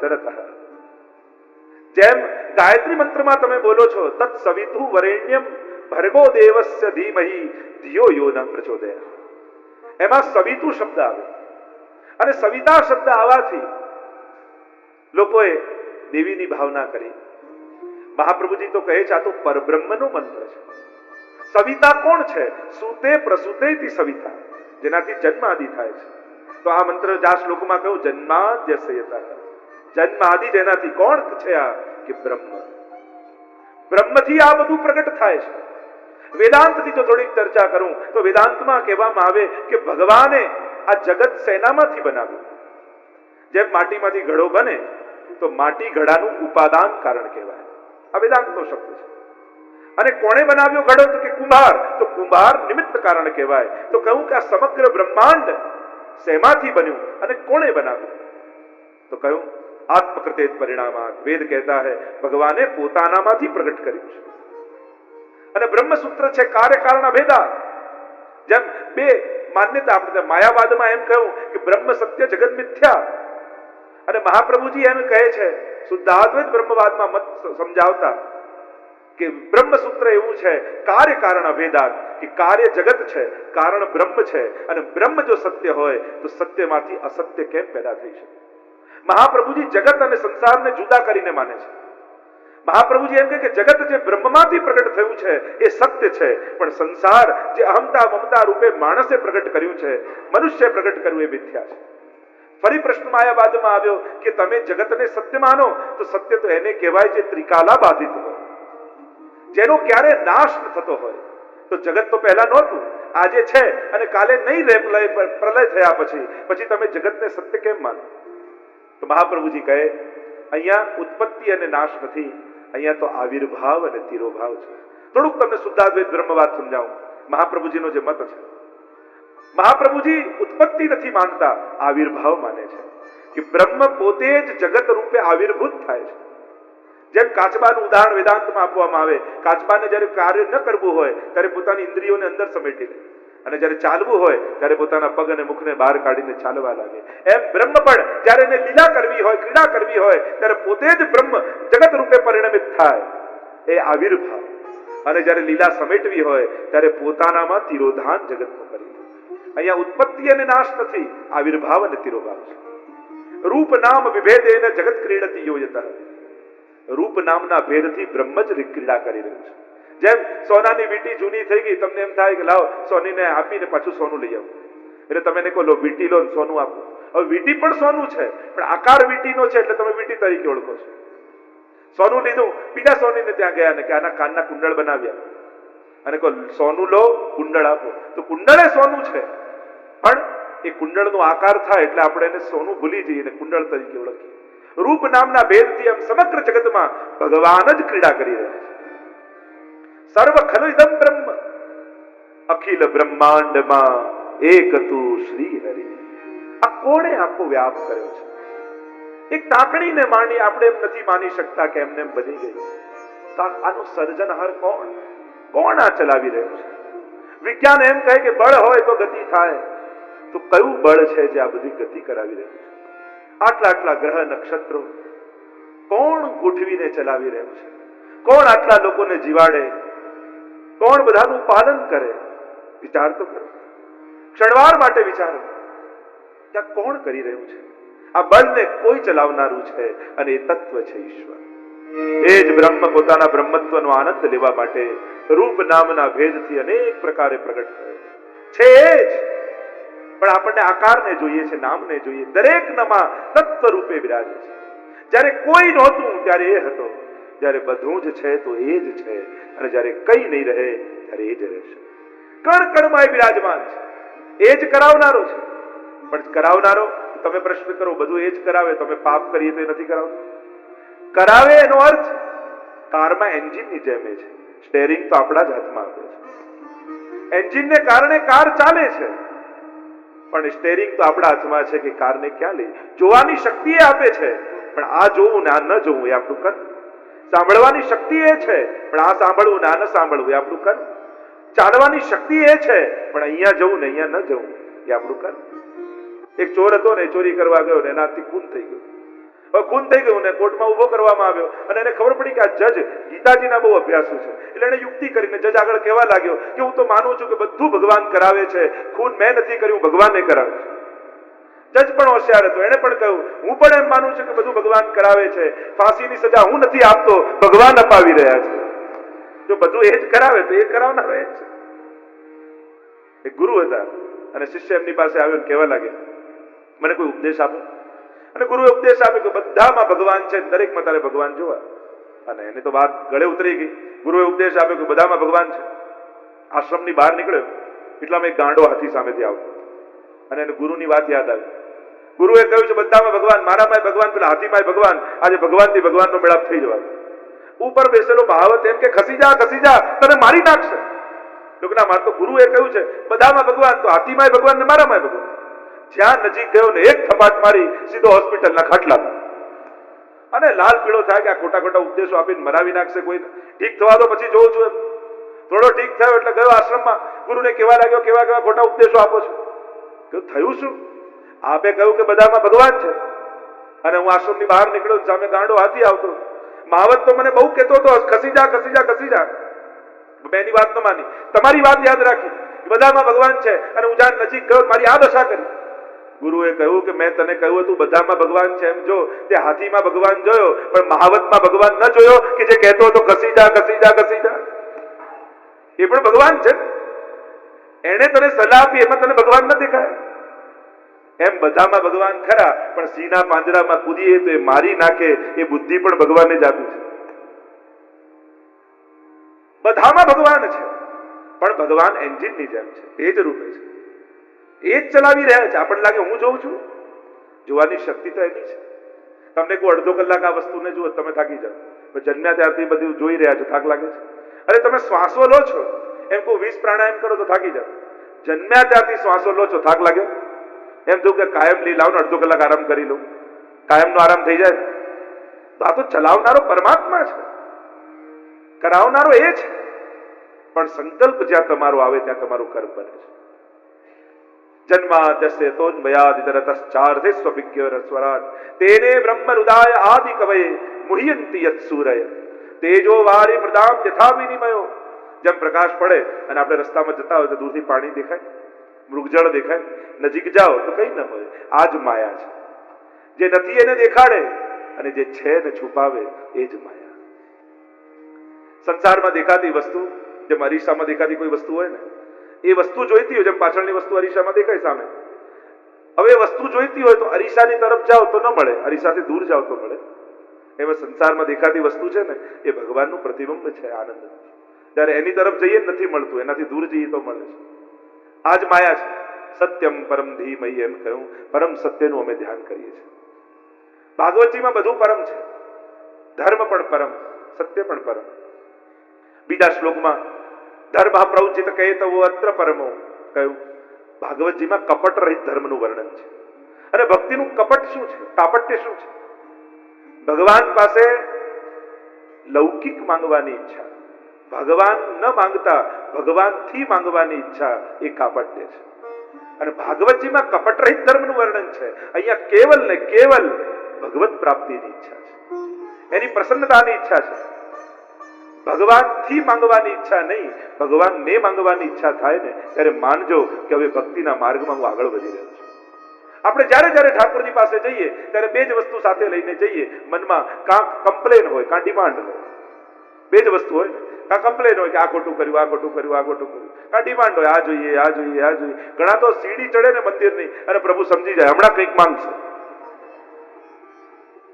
પિતરતઃ. જેમ ગાયત્રી મંત્રમાં તમે બોલો છો તત્ સવિતુ વરેણ્યમ ભર્ગો દેવસ્ય ધીમહિ ધિયો યો ન પ્રચોદયાત, એમાં સવિતુ શબ્દ આવે અને સવિતા શબ્દ આવવાથી લોકોએ દેવીની ભાવના કરી. મહાપ્રભુજી તો કહે છે આ તો પરબ્રહ્મનો મંત્ર છે. સવિતા કોણ છે? સુતે પ્રસૂતેતિ સવિતા, જેનાથી જન્મ આદિ થાય છે. તો આ મંત્ર આ શ્લોકમાં કહ્યું જન્માદ્યસ્યતા, જન્મ આદિ જેનાથી કોણ છે? આ કે બ્રહ્મ. બ્રહ્મથી આ બધું પ્રગટ થાય છે. વેદાંતની જો થોડીક ચર્ચા કરું તો વેદાંતમાં કહેવામાં આવે કે ભગવાને આ જગત શેનામાંથી બનાવ્યું. જેમ માટીમાંથી ઘડો બને તો માટી ઘડાનું ઉપાદાન કારણ કહેવાય. આ વેદાંતનો શબ્દ છે. અને કોણે બનાવ્યો ઘડો? તો કે કુંભાર. તો કુંભાર નિમિત્ત કારણ કહેવાય. તો કહું કે આ સમગ્ર બ્રહ્માંડ શેમાંથી બન્યું અને કોણે બનાવ્યું? તો કહ્યું આત્મકૃતે પરિણામાત. વેદ કહેતા હૈ ભગવાને પોતાનામાંથી પ્રગટ કર્યું છે. અને બ્રહ્મસૂત્ર છે કાર્ય કારણ અભેદા. જેમ બે માન્યતા આપણે માયાવાદમાં એમ કહ્યું કે બ્રહ્મ સત્ય જગત મિથ્યા, અને મહાપ્રભુજી એમ કહે છે શુદ્ધાદ્વૈત બ્રહ્મવાદમાં મત સમજાવતા કે બ્રહ્મસૂત્ર એવું છે કાર્ય કારણ અભેદાત, કે કાર્ય જગત છે, કારણ બ્રહ્મ છે, અને બ્રહ્મ જો સત્ય હોય તો સત્યમાંથી અસત્ય કેમ પેદા થઈ શકે? મહાપ્રભુજી જગત અને સંસારને જુદા કરીને માને છે. મહાપ્રભુજી એમ કહે કે જગત જે બ્રહ્મમાંથી પ્રગટ થયું છે એ સત્ય છે, પણ સંસાર જે અહમતા મમતા રૂપે માણસે પ્રગટ કર્યું છે, મનુષ્ય પ્રગટ કર્યું, એ મિથ્યા છે. ફરી પ્રશ્ન માયાવાદમાં આવ્યો કે તમે જગતને સત્ય માનો તો સત્ય તો એને કહેવાય જે ત્રિકાલા બાધિત હોય, જેનો ક્યારે નાશ ન થતો હોય. તો જગત તો પહેલા નહોતું, આજે છે અને કાલે નહીં રહે. પ્રલય થયા પછી તમે જગતને સત્ય કેમ માનો? તો મહાપ્રભુજી કહે અહીંયા ઉત્પત્તિ અને નાશ નથી, અહીંયા તો આવિર્ભાવ અને તિરોભાવ છે. થોડુંક તમને શુદ્ધાદ્વૈત બ્રહ્મવાદ સમજાવું. મહાપ્રભુજીનો જે મત છે, મહાપ્રભુજી ઉત્પત્તિ નથી માનતા, આવિર્ભાવ માને છે કે બ્રહ્મ પોતે જ જગત રૂપે આવિર્ભૂત થાય છે. જેમ કાચબાનું ઉદાહરણ વેદાંતમાં આપવામાં આવે, કાચબાને જ્યારે કાર્ય ન કરવું હોય ત્યારે પોતાની ઇન્દ્રિયોને અંદર સમેટી લે, અને જ્યારે ચાલવું હોય ત્યારે પોતાના પગ અને મુખને બહાર કાઢીને ચાલવા લાગે. એમ બ્રહ્મ પણ જ્યારે એને લીલા કરવી હોય, ક્રીડા કરવી હોય ત્યારે પોતે જ બ્રહ્મ જગત રૂપે પરિણમિત થાય, એ આવિર્ભાવ. અને જ્યારે લીલા સમેટવી હોય ત્યારે પોતાનામાં તિરોધાન જગતનું કરી. અહીંયા ઉત્પત્તિ અને નાશ નથી, આવિર્ભાવ અને તિરોભાવ છે. રૂપ નામ વિભેદેન જગત ક્રીડતી યોયતઃ. રૂપ નામના ભેદથી બ્રહ્મ જ ક્રીડા કરી રહ્યું છે. જેમ સોનાની વીંટી જૂની થઈ ગઈ, તમને એમ થાય કે લાવો સોનીને આપીને પાછું સોનું લઈ આવો, એટલે તમે એને કહો લો વીંટી લો સોનું આપો. હવે વીંટી પણ સોનું છે, પણ આકાર વીંટીનો છે એટલે તમે વીંટી તરીકે ઓળખો છો. સોનું લીધું, બીજા સોનીને ત્યાં ગયા ને કે આના કાનના કુંડળ બનાવ્યા, અને કહો સોનું લો કુંડળ આપો. તો કુંડળ એ સોનું છે, પણ એ કુંડળનો આકાર થાય એટલે આપણે એને સોનું ભૂલી જઈએ અને કુંડળ તરીકે ઓળખીએ. રૂપ નામના ભેદથી આમ સમગ્ર જગતમાં ભગવાન જ ક્રીડા કરી રહ્યા છે. સર્વ ખલુ ઇદમ બ્રહ્મ, અખિલ બ્રહ્માંડમાં એક તું શ્રી હરિ. આ કોણે આખો વ્યાપ કર્યો છે? એક તાકણીને માની આપણે એમ નથી માની શકતા કે એમને એમ બની ગઈ. આનું સર્જનહાર કોણ? કોણ આ ચલાવી રહ્યું છે? વિજ્ઞાન એમ કહે કે બળ હોય તો ગતિ થાય, તો કયું બળ છે જે આ બધી ગતિ કરાવી રહ્યું છે? આટલા ગ્રહ નક્ષત્રો કોણ ગોઠવીને ચલાવી રહ્યું છે? કોણ આટલા લોકોને જીવાડે? કોણ બધાનું પાલન કરે? વિચાર તો કરો, ક્ષણવાર માટે વિચારો, ત્યાં કોણ કરી રહ્યું છે? આ બળને કોઈ ચલાવનારું છે, અને એ તત્વ છે ઈશ્વર. એ જ બ્રહ્મ પોતાના બ્રહ્મત્વનો આનંદ લેવા માટે રૂપ નામના ભેદથી અનેક પ્રકારે પ્રગટ થયો છે. એ જ પણ આપણને આકારને જોઈએ છે, નામને જોઈએ. દરેક નમાં તત્વ રૂપે વિરાજે છે. જ્યારે કોઈ નહોતું ત્યારે એ હતો, જ્યારે બધું જ છે તો એ જ છે, અને જ્યારે કઈ નહીં રહે ત્યારે એ જ રહેશે. કણ કણમાં એ બિરાજમાન છે, એ જ કરાવનારો છે. પણ કરાવનારો, તમે પ્રશ્ન કરો બધું એ જ કરાવે, તમે પાપ કરીએ તો એ નથી કરાવતો? કરાવે એનો અર્થ કારમાં એન્જિનની જેમ છે. સ્ટેરિંગ તો આપણા જ હાથમાં આપે છે. એન્જિનને કારણે કાર ચાલે છે, પણ સ્ટેરિંગ તો આપણા હાથમાં છે કે કારને ક્યાં લઈ. જોવાની શક્તિ એ આપે છે, પણ આ જોવું ને આ ન જોવું એ આપણું કર્મ. સાંભળવાની શક્તિ એ છે, પણ આ સાંભળવું ને આ ન સાંભળવું એ આપણું કર્મ. ચાલવાની શક્તિ એ છે, પણ અહીંયા જવું ને અહીંયા ન જવું એ આપણું કર્મ. એક ચોર હતો ને, ચોરી કરવા ગયો ને એનાથી ખૂન થઈ ગયું. હવે ખૂન થઈ ગયું ને કોર્ટમાં ઉભો કરવામાં આવ્યો અને એને ખબર પડી કે આ જજ ગીતાજીના બહુ અભ્યાસુ છે, એટલે એને યુક્તિ કરીને જજ આગળ કહેવા લાગ્યો કે હું તો માનું છું કે બધું ભગવાન કરાવે છે, ખૂન મેં નથી કર્યું, ભગવાને કરાવે છે. જજ પણ હોશિયાર હતો, એને પણ કહ્યું હું પણ એમ માનું છું કે બધું ભગવાન કરાવે છે, ફાંસીની સજા હું નથી આપતો, ભગવાન અપાવી રહ્યા છે. જો બધું એ જ કરાવે તો એ કરાવનાર એ જ છે. એક ગુરુ હતા અને શિષ્ય એમની પાસે આવ્યો અને કહેવા લાગે મને કોઈ ઉપદેશ આપો. અને ગુરુએ ઉપદેશ આપ્યો કે બધામાં ભગવાન છે, દરેકમાં તારે ભગવાન જોવા. અને એની તો વાત ગળે ઉતરી ગઈ. ગુરુએ ઉપદેશ આપ્યો કે બધામાં ભગવાન છે. આશ્રમની બહાર નીકળ્યો એટલામાં એક ગાંડો હાથી સામેથી આવતો અને એને ગુરુની વાત યાદ આવી. ગુરુએ કહ્યું છે બધામાં ભગવાન, મારામાં ભગવાન, પેલા હાથીમાં ભગવાન, આજે ભગવાનથી ભગવાનનો મેળાપ થઈ જવાનો. ઉપર બેસેલો ભાવત એમ કે ખસી જા તને મારી નાખશે. ના, મારે તો ગુરુએ કહ્યું છે બધામાં ભગવાન, તો હાથીમાં ભગવાન ને મારામાં ભગવાન. જ્યાં નજીક ગયો ને એક થપાટ મારી સીધો હોસ્પિટલના ખાટલામાં. અને લાલ પીળો થાય કે આ ખોટા ખોટા ઉપદેશો આપીને મરાવી નાખશે કોઈ, ઠીક થવા દો પછી જોઉં છું. થોડો ઠીક થયો એટલે ગયો આશ્રમમાં, ગુરુને કહેવા લાગ્યો કેવા કેવા ખોટા ઉપદેશો આપો છો. થયું શું? આપે કહ્યું કે બધામાં ભગવાન છે અને હું આશ્રમની બહાર નીકળ્યો, સામે ગાંડો હાથી આવતો. મહાવત તો મને બહુ કહેતો હતો ખસી જા. મેં એની વાત ન માની, તમારી વાત યાદ રાખી, બધામાં ભગવાન છે. અને હું જ્યાં નજીક ગયો મારી આ દશા કરી. ગુરુએ કહ્યું કે મેં તને કહ્યું હતું બધામાં ભગવાન છે એમ જો, તે હાથીમાં ભગવાન જોયો પણ મહાવતમાં ભગવાન ન જોયો કે જે કહેતો હતો ખસી જા. એ પણ ભગવાન છે. એને તને સલાહ આપી એમાં તને ભગવાન ન દેખાય. એમ બધામાં ભગવાન ખરા, પણ સિંહના પાંજરામાં કૂદીએ તો એ મારી નાખે એ બુદ્ધિ પણ ભગવાને જ આપી છે. બધામાં ભગવાન છે પણ ભગવાન એન્જિનની જેમ છે, તેજ રૂપે છે, એ જ ચલાવી રહ્યા છે. આપણને લાગે હું જોઉં છું, જોવાની શક્તિ તો એની છે. તમને કોઈ અડધો કલાક આ વસ્તુને જુઓ તમે થાકી જાઓ. જન્મ્યા ત્યારથી બધું જોઈ રહ્યા છો, થાક લાગે છે. અરે તમે શ્વાસો લો છો, એમ કોઈ 20 પ્રાણાયામ કરો તો થાકી જાઓ. જન્મ્યા ત્યારથી શ્વાસો લો છો, થાક લાગે? એમ થયું કે કાયમ લઈ લાવો ને અડધો કલાક આરામ કરી લો, કાયમનો આરામ થઈ જાય. તો આ તો ચલાવનારો પરમાત્મા છે, કરાવનારો એ છે. પણ સંકલ્પ જ્યાં તમારો આવે ત્યાં તમારું કર્મ બને છે. જન્માદ્યસ્ય તોન્મયાદિતરતશ્ચાર્ધે સ્વવિજ્ઞસ્વરાટ તેને બ્રહ્મ હૃદાય આદિ કવયે મુહ્યંતિ યત્સૂરય તેજો વારી મૃદામ યથા વિનિમયો. જેમ પ્રકાશ પડે અને આપણે રસ્તામાં જતા હોય તો દૂરથી પાણી દેખાય, મૃગજળ દેખાય, નજીક જાઓ તો કઈ ન હોય. આ જ માયા છે. જે નથી એને દેખાડે અને જે છે ને છુપાવે એ જ માયા. સંસારમાં દેખાતી વસ્તુ, જેમ અરીસામાં દેખાતી કોઈ વસ્તુ હોય ને, એ વસ્તુ જોઈતી હોય, જેમ પાછળની વસ્તુ અરીસામાં દેખાય સામે. હવે વસ્તુ જોઈતી હોય તો અરીસાની તરફ જાઓ તો ન મળે, અરીસાથી દૂર જાઓ તો મળે. એમાં સંસારમાં દેખાતી વસ્તુ છે ને એ ભગવાનનું પ્રતિબિંબ છે, આનંદ. ત્યારે એની તરફ જઈએ નથી મળતું, એનાથી દૂર જઈએ તો મળે છે. આ જ માયા છે. સત્યમ પરમ ધીમહી એમ કહ્યું, પરમ સત્યનું અમે ધ્યાન કરીએ છીએ. ભાગવતજીમાં બધું પરમ છે, ધર્મ પણ પરમ, સત્ય પણ પરમ. બીજા શ્લોકમાં ધર્મ પ્રવચિત કહે તો અત્ર પરમો કહ્યું. ભાગવતજીમાં કપટ રહિત ધર્મનું વર્ણન છે. અને ભક્તિનું કપટ શું છે, કાપટ્ય શું છે? ભગવાન પાસે લૌકિક માંગવાની ઈચ્છા, ભગવાન ન માંગતા ભગવાનથી માંગવાની ઈચ્છા એ કાપટ્ય છે. અને ભાગવતજીમાં કપટ રહિત ધર્મનું વર્ણન છે. અહીંયા કેવલ ને કેવલ ભગવત પ્રાપ્તિની ઈચ્છા છે, એની પ્રસન્નતાની ઈચ્છા છે. ભગવાનથી માંગવાની ઈચ્છા નહીં, ભગવાનને માંગવાની ઈચ્છા થાય ને ત્યારે માનજો કે હવે ભક્તિના માર્ગમાં હું આગળ વધી રહ્યો છું. આપણે જ્યારે જ્યારે ઠાકોરજી પાસે જઈએ ત્યારે બે જ વસ્તુ સાથે લઈને જઈએ મનમાં. કાં કમ્પ્લેન હોય, કાં ડિમાન્ડ હોય. બે જ વસ્તુ હોય. કાં કમ્પ્લેન હોય કે આ ખોટું કર્યું, આ ખોટું કર્યું, આ ખોટું કર્યું. કાં ડિમાન્ડ હોય, આ જોઈએ, આ જોઈએ, આ જોઈએ. ઘણા તો સીડી ચડે ને મંદિરની અને પ્રભુ સમજી જાય હમણાં કંઈક માંગશે.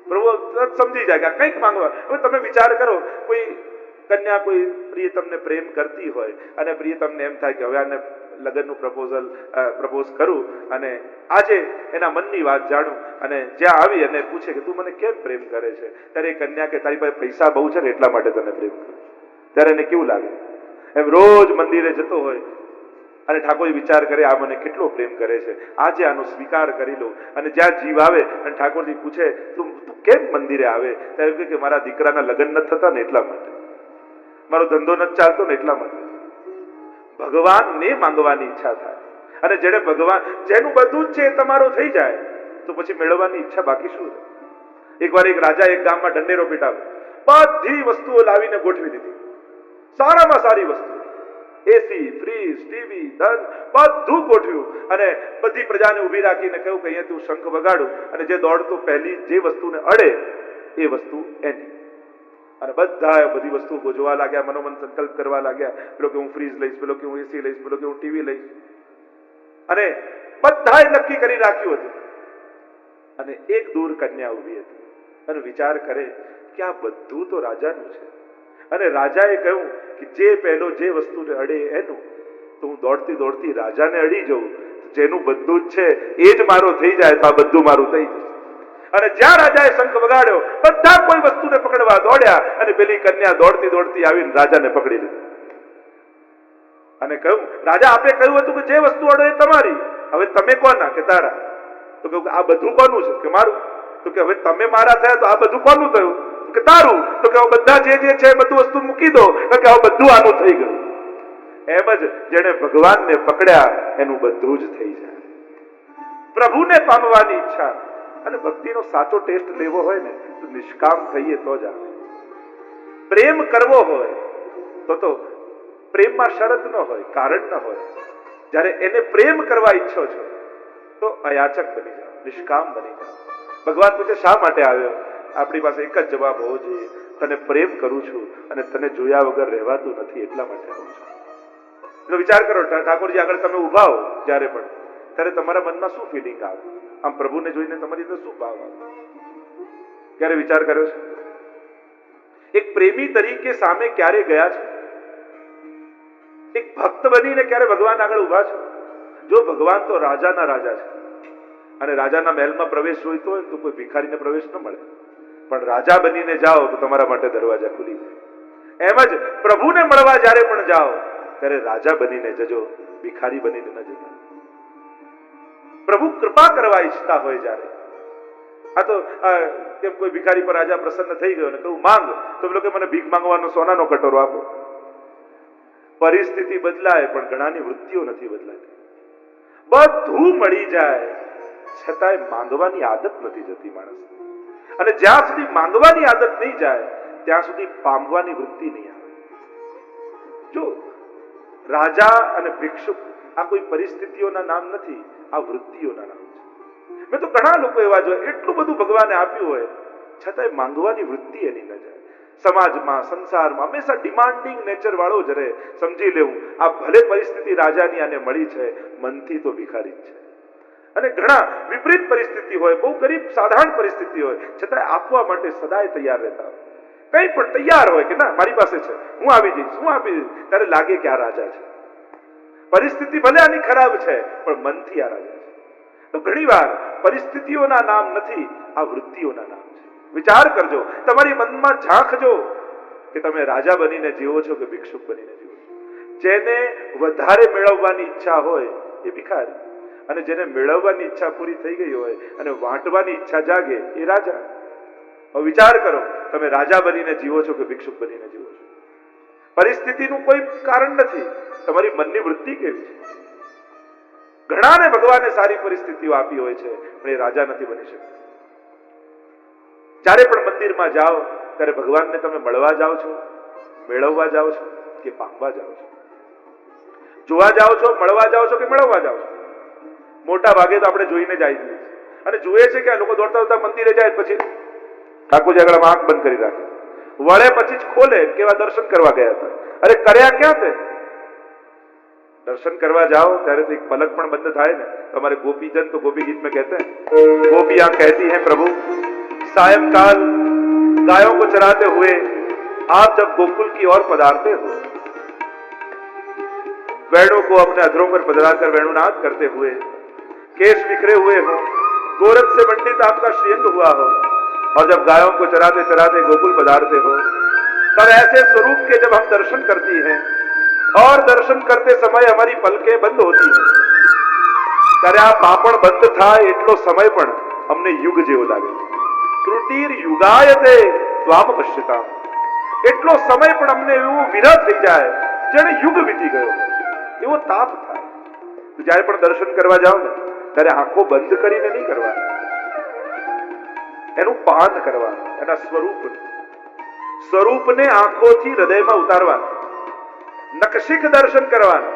પ્રભુ સમજી જાય કે કંઈક માંગવા. હવે તમે વિચાર કરો, કોઈ કન્યા કોઈ પ્રિયતમને પ્રેમ કરતી હોય અને પ્રિયતમને એમ થાય કે હવે આને લગ્નનું પ્રપોઝ કરું અને આજે એના મનની વાત જાણું અને જ્યાં આવી અને પૂછે કે તું મને કેમ પ્રેમ કરે છે, ત્યારે એ કન્યા કે તારી પાસે પૈસા બહુ છે ને એટલા માટે તને પ્રેમ કરું. ત્યારે એને કેવું લાગે? એમ રોજ મંદિરે જતો હોય અને ઠાકોર વિચાર કરે આ મને કેટલો પ્રેમ કરે છે, આજે આનો સ્વીકાર કરી લો. અને જ્યાં જીવ આવે અને ઠાકોરજી પૂછે તું કેમ મંદિરે આવે, ત્યારે કે મારા દીકરાના લગ્ન નથી થતા ને એટલા માટે, મારો ધંધો નથી ચાલતો ને એટલા માટે. ભગવાનને માંગવાની ઈચ્છા થાય અને જેને ભગવાન જેનું બધું જ છે એ તમારું થઈ જાય તો પછી મેળવવાની ઈચ્છા બાકી શું? એકવાર એક રાજા એક ગામમાં ઢંઢેરો પીટાવ્યો, બધી વસ્તુઓ લાવીને ગોઠવી દીધી, સારામાં સારી વસ્તુ, એસી, ફ્રીજ, ટીવી, ધન બધું ગોઠવ્યું અને બધી પ્રજાને ઊભી રાખીને કહ્યું કે અહીંયા તું શંખ વગાડું અને જે દોડતું પહેલી જે વસ્તુને અડે એ વસ્તુ એની. અને બધા બધી વસ્તુ ગોજવા લાગ્યા, મનોમન સંકલ્પ કરવા લાગ્યા, પેલો કે હું ફ્રીજ લઈશ, પેલો કે હું એસી લઈશ, પેલો કે હું ટીવી લઈશ, અને બધાએ નક્કી કરી રાખ્યું હતું. અને એક દૂર કન્યા ઊભી હતી અને વિચાર કરે કે આ બધું તો રાજાનું છે, અને રાજાએ કહ્યું કે જે પહેલો જે વસ્તુને અડે એનું, તો હું દોડતી દોડતી રાજાને અડી જઉં, જેનું બધું જ છે એ જ મારો થઈ જાય તો આ બધું મારું થઈ જશે. અને જ્યાં રાજાએ શંખ વગાડ્યો, બધા કોઈ વસ્તુને પકડવા દોડ્યા અને પેલી કન્યા દોડતી દોડતી આવીને રાજાને પકડી લીધી અને કહ્યું, રાજા આપે કહ્યું હતું કે જે વસ્તુ અડો એ તમારી, હવે તમે કોના? કે તારા. તો કહ્યું કે આ બધું કોનું છે? કે મારું. તો કે હવે તમે મારા થયા તો આ બધું કોનું થયું? કે તારું. તો કે બધા જે જે છે બધું વસ્તુ મૂકી દો, કે હવે બધું આનું થઈ ગયું. એમ જ જેને ભગવાનને પકડ્યા એનું બધું જ થઈ જાય. પ્રભુને પામવાની ઈચ્છા અને ભક્તિનો સાચો ટેસ્ટ લેવો હોય ને તો નિષ્કામ થઈએ તો જ આવે. પ્રેમ કરવો હોય તો પ્રેમમાં શરત ન હોય, કારણ ન હોય. જ્યારે એને પ્રેમ કરવા ઈચ્છો છો તો અયાચક બની જાઓ, નિષ્કામ બની જાઓ. ભગવાન પૂછે શા માટે આવ્યો? આપણી પાસે એક જ જવાબ હોવો જોઈએ, તને પ્રેમ કરું છું અને તને જોયા વગર રહેવાતું નથી એટલા માટે આવું છું. તો વિચાર કરો, ઠાકોરજી આગળ તમે ઉભા હો જ્યારે પણ, ત્યારે તમારા મનમાં શું ફિલિંગ આવે? આમ પ્રભુને જોઈને તમારી અંદર શું ભાવ આવે? ક્યારે વિચાર કર્યો છે? એક પ્રેમી તરીકે સામે ક્યારે ગયા છે? એક ભક્ત બનીને ક્યારે ભગવાન આગળ ઉભા છે? જો ભગવાન તો રાજાના રાજા છે અને રાજાના મહેલમાં પ્રવેશ જોઈતો હોય તો કોઈ ભિખારીને પ્રવેશ ન મળે, પણ રાજા બનીને જાઓ તો તમારા માટે દરવાજા ખુલી જાય. એમ જ પ્રભુને મળવા જ્યારે પણ જાઓ ત્યારે રાજા બનીને જજો, ભિખારી બનીને ન જતા. પ્રભુ કૃપા કરવા ઈચ્છતા હોય જ્યારે, આ તો કેમ કોઈ ભિખારી પર રાજા પ્રસન્ન થઈ ગયો ને કહું માંગ, તો પેલો કે મને ભીખ માંગવાનો સોનાનો કટોરો આપો. પરિસ્થિતિ બદલાય પણ ઘણાની વૃત્તિઓ નથી બદલાતી. બધું મળી જાય છતાંય માંગવાની આદત નથી જતી માણસ. અને જ્યાં સુધી માંગવાની આદત નહીં જાય ત્યાં સુધી પામવાની વૃત્તિ નહીં આવે. જો રાજા અને ભિક્ષુક આ કોઈ પરિસ્થિતિઓના નામ નથી, આ વૃત્તિઓના નામ છે. મેં તો ઘણા લોકો એવા જોયા, એટલું બધું ભગવાને આપ્યું હોય છતાંય માંગવાની વૃત્તિ એની ન જાય. સમાજમાં, સંસારમાં હંમેશા ડિમાન્ડિંગ નેચર વાળો જ રહે. સમજી લેવું આ ભલે પરિસ્થિતિ રાજાની આને મળી છે, મનથી તો ભિખારી જ છે. અને ઘણા વિપરીત પરિસ્થિતિ હોય, બહુ ગરીબ સાધારણ પરિસ્થિતિ હોય, છતાં આપવા માટે સદાય તૈયાર રહેતા હોય. કંઈ પણ તૈયાર હોય કે ના મારી પાસે છે, હું આવી જઈશ, હું આપી દઈશ. ત્યારે લાગે કે આ રાજા છે. પરિસ્થિતિ ભલે આની ખરાબ છે પણ મનથી આ રાજા છે. તો ઘણીવાર પરિસ્થિતિઓના નામ નથી, આ વૃત્તિઓના નામ છે. વિચાર કરજો, તમારી મનમાં ઝાંખજો કે તમે રાજા બનીને જીવો છો કે ભિક્ષુક બનીને જીવો છો. જેને વધારે મેળવવાની ઈચ્છા હોય એ ભિખારી, અને જેને મેળવવાની ઈચ્છા પૂરી થઈ ગઈ હોય અને વાંટવાની ઈચ્છા જાગે એ રાજા. હવે વિચાર કરો, તમે રાજા બનીને જીવો છો કે ભિક્ષુક બનીને જીવો છો? પરિસ્થિતિનું કોઈ કારણ નથી, તમારી મનની વૃત્તિ કેવી છે? ઘણાને ભગવાને સારી પરિસ્થિતિઓ આપી હોય છે પણ એ રાજા નથી બની શકતા. જ્યારે પણ મંદિરમાં જાઓ ત્યારે ભગવાનને તમે મળવા જાઓ છો, મેળવવા જાઓ છો કે પામવા જાઓ છો? જોવા જાઓ છો, મળવા જાઓ છો કે મેળવવા જાઓ છો? મોટા ભાગે તો આપણે જોઈને જ આવી જઈએ અને જોઈએ છે કે આ લોકો દોડતા દોડતા મંદિરે જાય પછી ઠાકોરજી આગળ આંખ બંધ કરી રાખે, વળે પછી જ ખોલે કેવા દર્શન કરવા ગયા હતા. અરે કર્યા ક્યાં તે? દર્શન કરવા જાઓ ત્યારે તો એક પલક પણ બંધ થાય ને. તમારે ગોપીજન તો गोपी गीत में कहते हैं, गोपियां कहती हैं प्रभु सायंकाल गायों को चराते हुए आप जब गोकुल की ओर पधारते हो, वेणु को अपने अधरों पर पधराकर वेणुनाद करते हुए, केश बिखरे हुए हो, गोरख से मंडित आपका श्रीअंग हुआ हो, और जब गायों को चराते चराते गोकुल पधारते हो, तब ऐसे स्वरूप के जब हम दर्शन करती हैं और दर्शन करते समय हमारी पलकें बंद होती हैं, ત્યારે આ પાપણ બંધ થાય એટલો સમય પણ અમને યુગ જેવો લાગે. ત્રુટિર યુગાયતે ત્વામ પશ્યતામ. એટલો સમય પણ અમને એવું વિરહ થઈ જાય જેને યુગ વીતી ગયો એવો તાપ થાય. જ્યારે પણ દર્શન કરવા જાઓ ને ત્યારે આંખો બંધ કરીને નહીં કરવા, એનું પાન કરવાનું, એના સ્વરૂપને આંખોથી હૃદયમાં ઉતારવાનું, નકશિક દર્શન કરવાનું.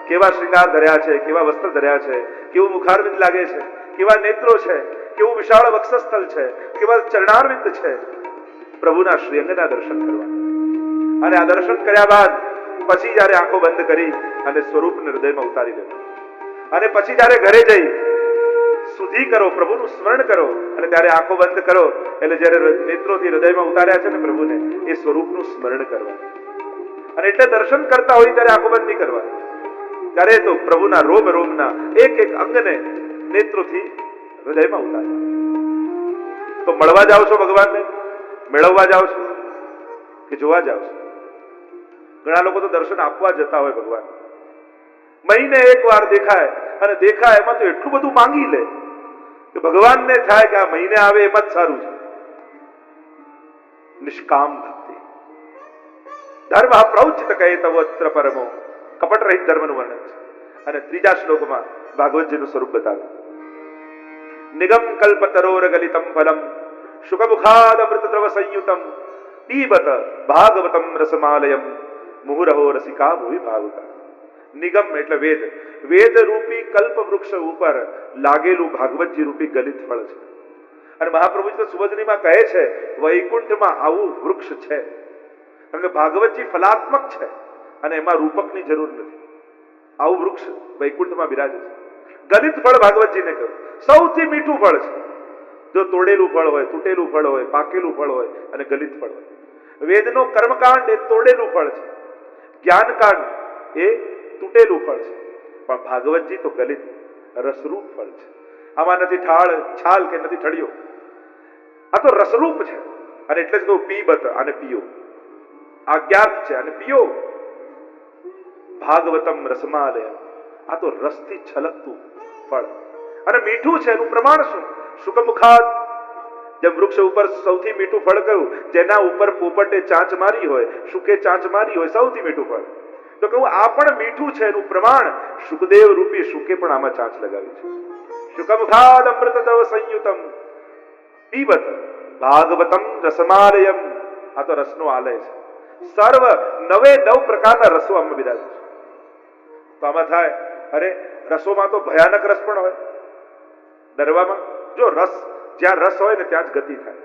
કેવા શ્રૃંગાર ધર્યા છે, કેવા વસ્ત્ર ધર્યા છે, કેવું મુખારવિંદ લાગે છે, કેવા નેત્રો છે, કેવું વિશાળ વક્ષસ્થળ છે, કેવા ચરણારવિંદ છે. પ્રભુના શ્રીઅંગના દર્શન કરવા. અને આ દર્શન કર્યા બાદ પછી જયારે આંખો બંધ કરી અને સ્વરૂપને હૃદયમાં ઉતારી લે, અને પછી જયારે ઘરે જઈ સુધી કરો, પ્રભુનું સ્મરણ કરો, અને ત્યારે આંખો બંધ કરો એટલે જયારે નેત્રોથી હૃદયમાં ઉતાર્યા છે ને પ્રભુને, એ સ્વરૂપનું સ્મરણ કરવા. અને એટલે દર્શન કરતા હોય ત્યારે આંખો બંધ નહીં કરવા. ત્યારે તો પ્રભુના રોમ રોમના એક એક અંગને નેત્રોથી હૃદયમાં ઉતાર્યા. તો મળવા જાઓ છો ભગવાનને, મેળવવા જાઓ છો કે જોવા જાઓ છો? ઘણા લોકો તો દર્શન આપવા જતા હોય ભગવાન, મહિને એક વાર દેખાય, અને દેખાય એમાં તો એટલું બધું માંગી લે કે ભગવાનને થાય કે આ મહિને આવે એમાં જ સારું છે. નિષ્કામ ભક્તિ ધર્મ પ્રૌચિત કહે તવત્ર પરમો, કપટ રહિત ધર્મનું વર્ણન છે. અને ત્રીજા શ્લોકમાં ભાગવતજીનું સ્વરૂપ બતાવે. નિગમ કલ્પ તરોર ગલિતમ ફલમ શુકમુખાદ અમૃત દ્રવ સંયુતમ પીબત ભાગવતમ રસમાલયમ મુહુરહો રસિકા ભુવિ ભાવુકા. નિગમ એટલે વેદ, વેદ રૂપી કલ્પ વૃક્ષ ઉપર લાગેલું ભાગવતજી રૂપી ગલિત ફળ છે. અને મહાપ્રભુજી તો સુવદનીમાં કહે છે વૈકુંઠમાં આવું વૃક્ષ છે, કારણ કે ભાગવતજી ફલાત્મક છે અને એમાં રૂપકની જરૂર નથી. આવું વૃક્ષ વૈકુંઠમાં બિરાજે છે. ગલિત ફળ ભાગવતજીને કહ્યું સૌથી મીઠું ફળ છે. જો તોડેલું ફળ હોય, તૂટેલું ફળ હોય, પાકેલું ફળ હોય અને ગલિત ફળ હોય. વેદનો કર્મકાંડ એ તોડેલું ફળ છે, જ્ઞાનકાંડ એ તૂટેલું ફળ છે, પણ ભાગવતજી તો ગલિત રસરૂપ ફળ છે. આમાં નથી ઠાળ છાલ કે નથી ઠળિયો, આ તો રસરૂપ છે. અને એટલે જ કહું પીબત, અને પીઓ. આજ્ઞાત છે અને પીઓ. ભાગવતમ રસમાલય, આ તો રસથી છલકતું ફળ અને મીઠું છે. એનું પ્રમાણ શું? શુકમુખાદ, જેમ વૃક્ષ ઉપર સૌથી મીઠું ફળ કયું? જેના ઉપર પોપટે ચાંચ મારી હોય, શુકે ચાંચ મારી હોય, સૌથી મીઠું ફળ. તો કહું આ પણ મીઠું છે. એનું પ્રમાણ શુકદેવ રૂપી શુકે પણ આમાં ચાંચ લગાવી છે. શુકમુખાદ અમૃત દ્રવ સંયુતમ પીબત ભાગવતમ રસમાલયમ, આ તો રસનો આલય છે. સર્વ નવે નવ પ્રકારના રસો આમાં બિરાજે છે. તો આમાં થાય, અરે રસોમાં તો ભયાનક રસ પણ હોય. ડરવામાં જો રસ, જ્યાં રસ હોય ને ત્યાં જ ગતિ થાય.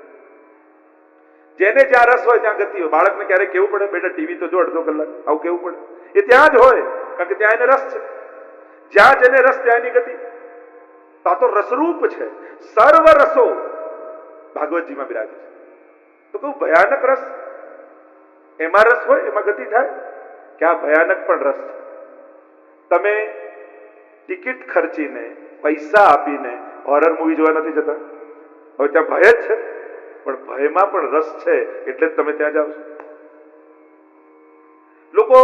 જેને જ્યાં રસ હોય ત્યાં ગતિ હોય. બાળકને ક્યારેક કેવું પડે બેટા ટીવી તો જો અડધો કલાક, આવું કેવું પડે? એ ત્યાં જ હોય, કારણ કે ત્યાં એને રસ છે. જ્યાં જેને રસ ત્યાં એની ગતિ. તો આ તો રસરૂપ છે. સર્વ રસો ભાગવતજીમાં બિરાજે છે. તો કહું ભયાનક રસ, એમાં રસ હોય એમાં ગતિ થાય. કે આ ભયાનક પણ રસ છે. તમે ટિકિટ ખર્ચીને પૈસા આપીને હોરર મૂવી જોવા નથી જતા? હવે ત્યાં ભય જ છે, પણ ભયમાં પણ રસ છે એટલે જ તમે ત્યાં જાઓ છો. લોકો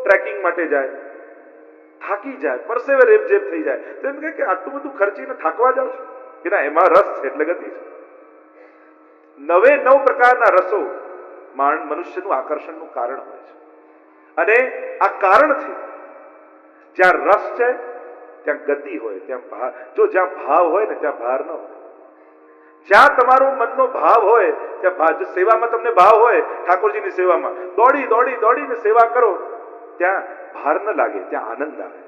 ટ્રેકિંગ માટે જાય, થાકી જાય, પરસેવે રેબઝેબ થઈ જાય, તો એમ કહે કે આટલું બધું ખર્ચીને થાકવા જાઓ છો? કે ના, એમાં રસ છે એટલે ગતિ છે. નવે નવ પ્રકારના રસો મનુષ્યનું આકર્ષણનું કારણ હોય છે. અને આ કારણથી જ્યાં રસ છે ત્યાં ગતિ હોય, ત્યાં ભાવ. જો જ્યાં ભાવ હોય ને ત્યાં ભાર ન હોય. જ્યાં તમારો મનનો ભાવ હોય ત્યાં ભાવ. જો સેવામાં તમને ભાવ હોય, ઠાકોરજીની સેવામાં દોડી દોડી દોડીને સેવા કરો, ત્યાં ભાર ન લાગે, ત્યાં આનંદ આવે.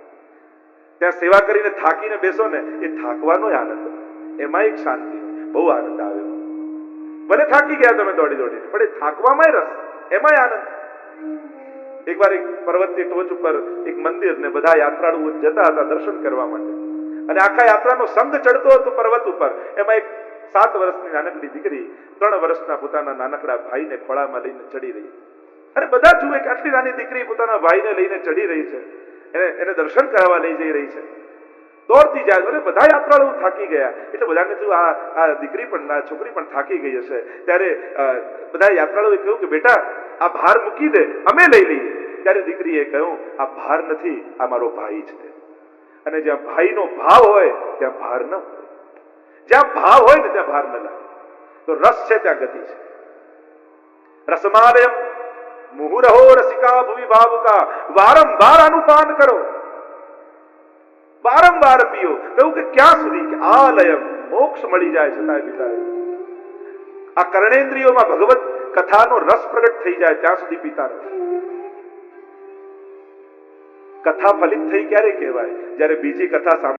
ત્યાં સેવા કરીને થાકીને બેસો ને, એ થાકવાનો આનંદ હોય, એમાં એક શાંતિ હોય, બહુ આનંદ આવે. ભલે થાકી ગયા તમે દોડી દોડીને, પણ એ થાકવામાં રસ, એમાં આનંદ. એકવાર એક પર્વતની ટોચ ઉપર એક મંદિર ને બધા યાત્રાળુઓ જતા હતા દર્શન કરવા માટે, અને આખા યાત્રાનો સંઘ ચડતો હતો પર્વત ઉપર. એમાં એક 7 વર્ષની નાનકડી દીકરી 3 વર્ષના પોતાના નાનકડા ભાઈને ખોળામાં લઈને ચડી રહી. અને બધા જુએ કે આટલી નાની દીકરી પોતાના ભાઈને લઈને ચડી રહી છે, એને દર્શન કરાવવા લઈ જઈ રહી છે. દોડતી જાય, અને બધા યાત્રાળુઓ થાકી ગયા. એટલે બધાને થયું આ દીકરી પણ, આ છોકરી પણ થાકી ગઈ હશે. ત્યારે બધા યાત્રાળુઓએ કહ્યું કે બેટા આ ભાર મૂકી દે, અમે લઈ લઈએ. ત્યારે દીકરીએ કહ્યું આ ભાર નથી, આ મારો ભાઈ છે. અને જ્યાં ભાઈનો ભાવ હોય ત્યાં ભાર ન હોય. જ્યાં ભાવ હોય ને ત્યાં ભાર ન લાગે. તો રસ છે ત્યાં ગતિ છે. રસમાલયમ મુહુરહો રસિકા ભુવિ ભાવુકા. વારંવાર આનું પાન કરો, વારંવાર પીઓ. કહ્યું કે ક્યાં સુધી? કે આલયમ, મોક્ષ મળી જાય છતાંય પીતા રહે. આ કર્ણેન્દ્રિયોમાં ભગવત કથાનો રસ પ્રગટ થઈ જાય ત્યાં સુધી પીતા રહો. કથા ફલિત થઈ ક્યારે કહેવાય? જ્યારે બીજી કથા